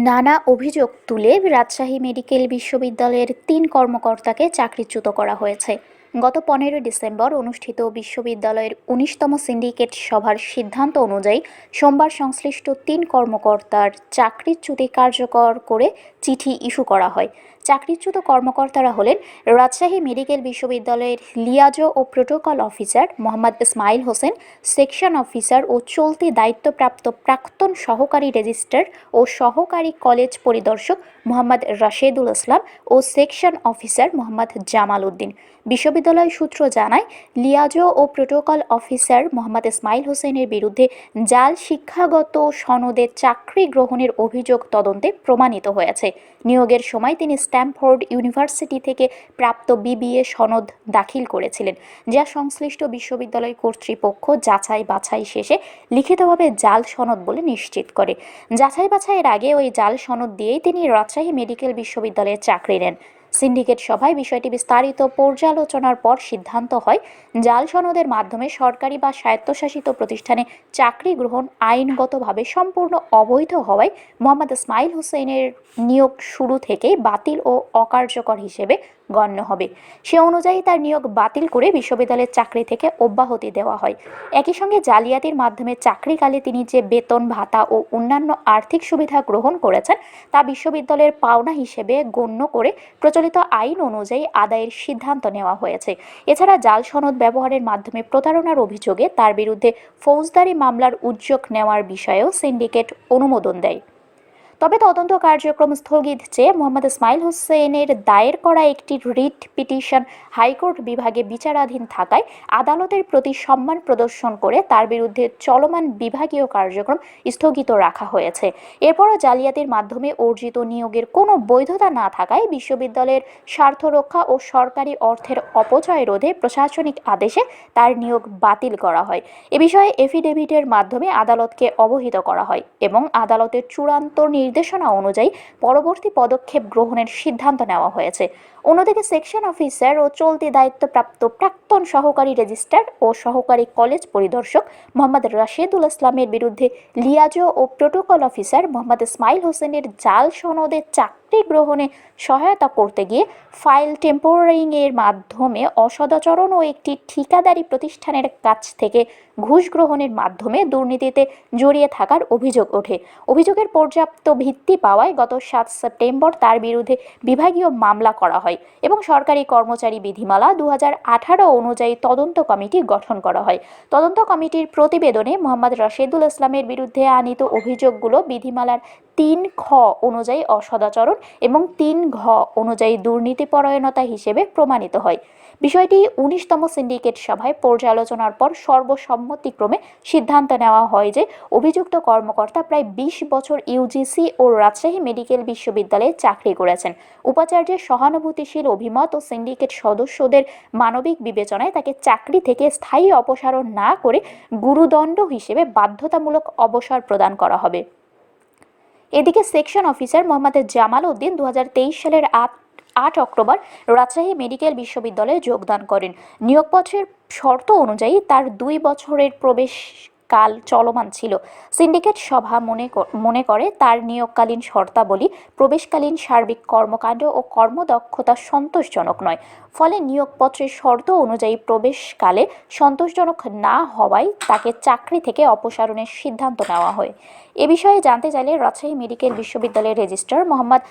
নানা অভিযোগ তুলে রাজশাহী মেডিকেল বিশ্ববিদ্যালয়ের ৩ কর্মকর্তাকে চাকরিচ্যুত করা হয়েছে। গত ১৫ ডিসেম্বর অনুষ্ঠিত বিশ্ববিদ্যালয়ের ১৯তম সিন্ডিকেট সভার সিদ্ধান্ত অনুযায়ী সোমবার সংশ্লিষ্ট ৩ কর্মকর্তার চাকরিচ্যুতি কার্যকর করে চিঠি ইস্যু করা হয়। চাকরিচ্যুত কর্মকর্তারা হলেন রাজশাহী মেডিকেল বিশ্ববিদ্যালয়ের লিয়াজো ও protocol officer Mohammad Ismail Hossain, section officer ও চলতি দায়িত্বপ্রাপ্ত প্রাক্তন সহকারী রেজিস্ট্রার ও সহকারী কলেজ পরিদর্শক মোহাম্মদ রাশেদুল ইসলাম ও সেকশন অফিসার মোহাম্মদ জামাল উদ্দিন। বিশ্ববিদ্যালয় সূত্র জানায়, লিয়াজো ও প্রোটোকল অফিসার মোহাম্মদ ইসমাইল হোসেনের বিরুদ্ধে জাল শিক্ষাগত সনদে চাকরি গ্রহণের অভিযোগ তদন্তে প্রমাণিত হয়েছে। নিয়োগের সময় তিনি স্ট্যামফোর্ড ইউনিভার্সিটি থেকে প্রাপ্ত বিবিএ সনদ দাখিল করেছিলেন, যা সংশ্লিষ্ট বিশ্ববিদ্যালয় কর্তৃপক্ষ যাচাই বাছাই শেষে লিখিতভাবে জাল সনদ বলে নিশ্চিত করে। যাচাই বাছাইয়ের আগে ওই জাল সনদ দিয়েই তিনি রাজশাহী মেডিকেল বিশ্ববিদ্যালয়ে চাকরি নেন। সিন্ডিকেট সভায় বিষয়টি বিস্তারিত পর্যালোচনার পর সিদ্ধান্ত হয়, জাল সনদের মাধ্যমে সরকারি বা স্বায়ত্তশাসিত প্রতিষ্ঠানে চাকরি গ্রহণ আইনগতভাবে সম্পূর্ণ অবৈধ হওয়ায় মোহাম্মদ ইসমাইল হোসেনের নিয়োগ শুরু থেকেই বাতিল ও অকার্যকর হিসেবে গণ্য হবে। সে অনুযায়ী তার নিয়োগ বাতিল করে বিশ্ববিদ্যালয়ের চাকরি থেকে অব্যাহতি দেওয়া হয়। একই সঙ্গে জালিয়াতির মাধ্যমে চাকরিকালে তিনি যে বেতন ভাতা ও অন্যান্য আর্থিক সুবিধা গ্রহণ করেছেন তা বিশ্ববিদ্যালয়ের পাওনা হিসেবে গণ্য করে প্রচলিত আইন অনুযায়ী আদায়ের সিদ্ধান্ত নেওয়া হয়েছে। এছাড়া জাল সনদ ব্যবহারের মাধ্যমে প্রতারণার অভিযোগে তার বিরুদ্ধে ফৌজদারি মামলার উদ্যোগ নেওয়ার বিষয়েও সিন্ডিকেট অনুমোদন দেয়। তবে তদন্ত কার্যক্রম স্থগিত চেয়ে মোহাম্মদ ইসমাইল হোসেনের দায়ের করা একটি রিট পিটিশন হাইকোর্ট বিভাগে বিচারাধীন থাকায় আদালতের প্রতি সম্মান প্রদর্শন করে তার বিরুদ্ধে চলমান বিভাগীয় কার্যক্রম স্থগিত রাখা হয়েছে। এরপরও জালিয়াতির মাধ্যমে অর্জিত নিয়োগের কোনো বৈধতা না থাকায় বিশ্ববিদ্যালয়ের স্বার্থ রক্ষা ও সরকারি অর্থের অপচয় রোধে প্রশাসনিক আদেশে তার নিয়োগ বাতিল করা হয়। এ বিষয়ে এফিডেভিটের মাধ্যমে আদালতকে অবহিত করা হয় এবং আদালতের চূড়ান্ত নির্দেশনা অনুযায়ী পরবর্তী পদক্ষেপ গ্রহণের সিদ্ধান্ত নেওয়া হয়েছে। অন্যদিকে সেকশন অফিসার ও চলতি দায়িত্বপ্রাপ্ত প্রাক্তন সহকারী রেজিস্ট্রার ও সহকারী কলেজ পরিদর্শক মোহাম্মদ রাশেদুল ইসলামের বিরুদ্ধে লিয়াজো ও প্রোটোকল অফিসার মোহাম্মদ ইসমাইল হোসেনের জাল সনদে চাকরি গ্রহণে সহায়তা করতে গিয়ে ফাইল টেম্পোরারিং এর মাধ্যমে অসদাচরণ ও একটি ঠিকাদারি প্রতিষ্ঠানের কাছ থেকে ঘুষ গ্রহণের মাধ্যমে দুর্নীতিতে জড়িয়ে থাকার অভিযোগ ওঠে। অভিযোগের পর্যাপ্ত ভিত্তি পাওয়ায় গত ৭ সেপ্টেম্বর তার বিরুদ্ধে বিভাগীয় মামলা করা হয় এবং সরকারি কর্মচারী বিধিমালা ২০১৮ অনুযায়ী তদন্ত কমিটি গঠন করা হয়। তদন্ত কমিটির প্রতিবেদনে মোহাম্মদ রাশেদুল ইসলামের বিরুদ্ধে আনীত অভিযোগগুলো বিধিমালার ৩ খ অনুযায়ী অসদাচরণ এবং ৩ ঘ অনুযায়ী দুর্নীতিপরায়ণতা হিসেবে প্রমাণিত হয়। বিষয়টি ১৯তম সিন্ডিকেট সভায় পর্যালোচনার পর সর্বসম্মতিক্রমে সিদ্ধান্ত নেওয়া হয় যে অভিযুক্ত কর্মকর্তা প্রায় ২০ বছর ইউজিসি ও রাজশাহী মেডিকেল বিশ্ববিদ্যালয়ে চাকরি করেছেন। উপাচার্যের সহানুভূতিশীল অভিমত ও সিন্ডিকেট সদস্যদের মানবিক বিবেচনায় তাকে চাকরি থেকে স্থায়ী অপসারণ না করে গুরুদণ্ড হিসেবে বাধ্যতামূলক অবসর প্রদান করা হবে। এদিকে সেকশন অফিসার মোহাম্মদ জামাল উদ্দিন ২০২৩ সালের ৮ অক্টোবর রাজশাহী মেডিকেল বিশ্ববিদ্যালয়ে যোগদান করেন। নিয়োগপত্রের শর্ত অনুযায়ী তার ২ বছরের প্রবেশকাল চলমান ছিল। সিন্ডিকেট সভা মনে করে তার নিয়োগকালীন শর্তাবলী, প্রবেশকালীন সার্বিক কর্মকাণ্ড ও কর্মদক্ষতা সন্তোষজনক নয়। ফলে নিয়োগপত্রের শর্ত অনুযায়ী প্রবেশকালে সন্তোষজনক না হওয়ায় তাকে চাকরি থেকে অপসারণের সিদ্ধান্ত নেওয়া হয়। এ বিষয়ে জানতে চাইলে রাজশাহী মেডিকেল বিশ্ববিদ্যালয়ের রেজিস্ট্রার মোহাম্মদ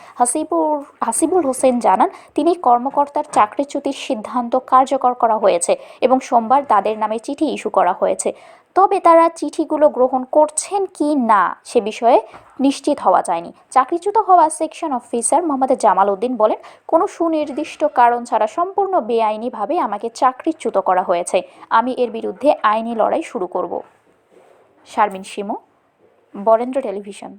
হাসিবুল হোসেন জানান, তিনি কর্মকর্তার চাকরিচ্যুতির সিদ্ধান্ত কার্যকর করা হয়েছে এবং সোমবার তাদের নামে চিঠি ইস্যু করা হয়েছে। তবে তারা চিঠিগুলো গ্রহণ করছেন কি না সে বিষয়ে নিশ্চিত হওয়া যায়নি। চাকরিচ্যুত হওয়া সেকশন অফিসার মোহাম্মদ জামাল উদ্দিন বলেন, কোনো সুনির্দিষ্ট কারণ ছাড়া সম্পূর্ণ বেআইনিভাবে আমাকে চাকরিচ্যুত করা হয়েছে। আমি এর বিরুদ্ধে আইনি লড়াই শুরু করব। শারমিন শিমু, বরেন্দ্র টেলিভিশন।